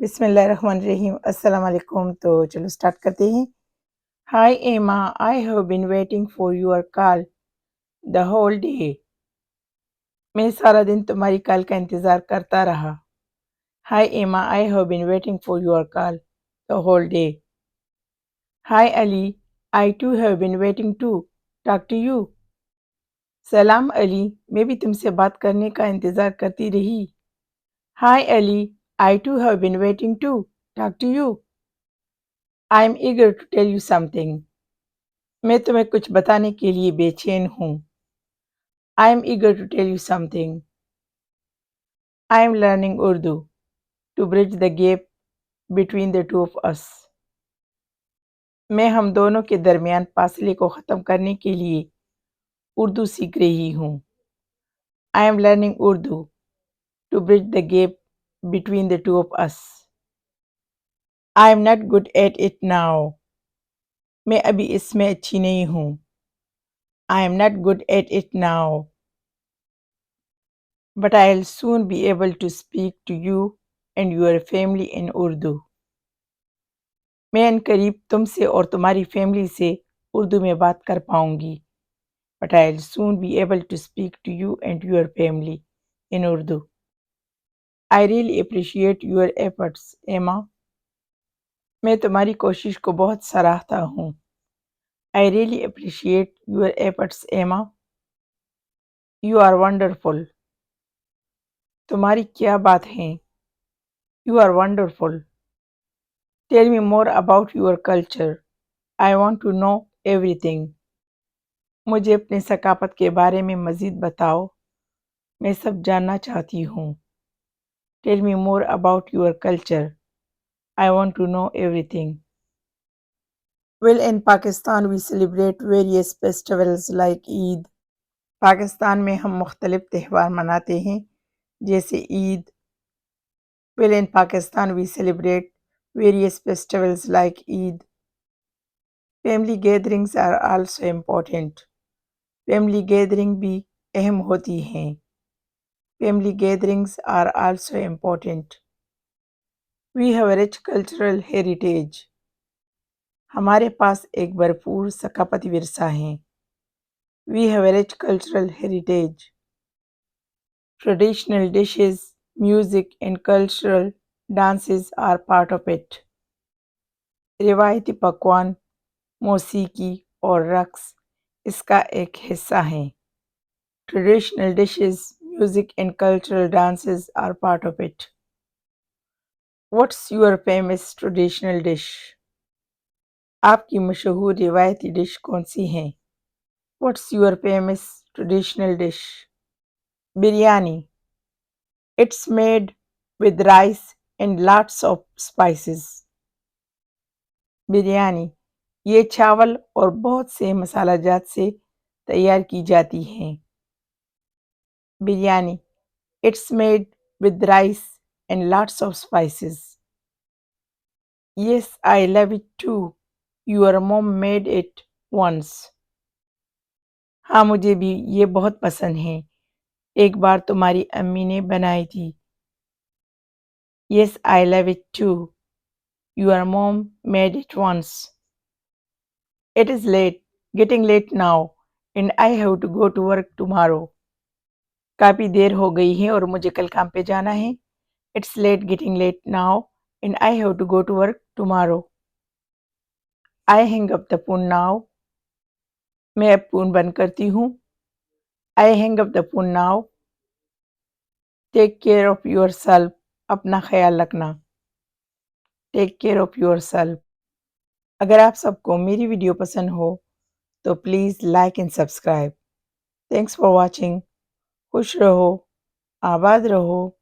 बिस्मिल्लाहिर्रहमानिर्रहीम अस्सलाम वालेकुम। तो चलो स्टार्ट करते हैं। Hi Emma, I have been waiting for your call the whole day. मैं सारा दिन तुम्हारी कॉल का इंतज़ार करता रहा। Hi Emma, I have been waiting for your call the whole day. Hi Ali, I too have been waiting to talk to you. सलाम अली, मैं भी तुमसे बात करने का इंतज़ार करती रही। Hi Ali, I too have been waiting to talk to you. I am eager to tell you something. मैं तुम्हें कुछ बताने के लिए बेचैन हूँ। I am eager to tell you something. I am learning Urdu to bridge the gap between the two of us. मैं हम दोनों के दरमियान फासले को ख़त्म करने के लिए उर्दू सीख रही हूँ। I am learning Urdu to bridge the gap between the two of us. I am not good at it now. मैं अभी इसमें अच्छी नहीं हूँ। I am not good at it now, but I'll soon be able to speak to you and your family in Urdu. मैं अनकरीब तुमसे और तुम्हारी फैमिली से उर्दू में बात कर पाऊंगी। But I'll soon be able to speak to you and your family in Urdu. I really appreciate your efforts, Emma. मैं तुम्हारी कोशिश को बहुत सराहता हूँ। I really appreciate your efforts, Emma. You are wonderful. तुम्हारी क्या बात है? You are wonderful. Tell me more about your culture. I want to know everything. मुझे अपनी सकाफ़त के बारे में मज़ीद बताओ। मैं सब जानना चाहती हूँ। Tell me more about your culture. I want to know everything. Well, in Pakistan we celebrate various festivals like Eid. Pakistan में हम मुख्तलिफ त्यौहार मनाते हैं जैसे Eid. Well, in Pakistan we celebrate various festivals like Eid. Family gatherings are also important. Family gathering भी अहम होती हैं। Family gatherings are also important. We have a rich cultural heritage. हमारे पास एक भरपूर सकाफती विरसा है। We have a rich cultural heritage. Traditional dishes, music and cultural dances are part of it. रिवायती पकवान, मौसीकी और रक्स इसका एक हिस्सा हैं। Traditional dishes, music and cultural dances are part of it. What's your famous traditional dish? आपकी मशहूर रिवायती डिश कौन सी है? What's your famous traditional dish? Biryani. It's made with rice and lots of spices. Biryani ये चावल और बहुत से मसाला जात से तैयार की जाती है। Biryani It's made with rice and lots of spices. Yes, I love it too. Your mom made it once. हाँ, मुझे भी ये बहुत पसंद है। एक बार तुम्हारी अम्मी ने बनाई थी। Yes, I love it too. Your mom made it once. It is late, getting late now, and I have to go to work tomorrow. काफ़ी देर हो गई है और मुझे कल काम पे जाना है। It's late, getting late now, and I have to go to work tomorrow. I hang up the phone now. मैं अब फ़ोन बंद करती हूँ। I hang up the phone now. Take care of yourself. अपना ख्याल रखना। Take care of yourself. अगर आप सबको मेरी वीडियो पसंद हो तो please like and subscribe. Thanks for watching. खुश रहो, आबाद रहो।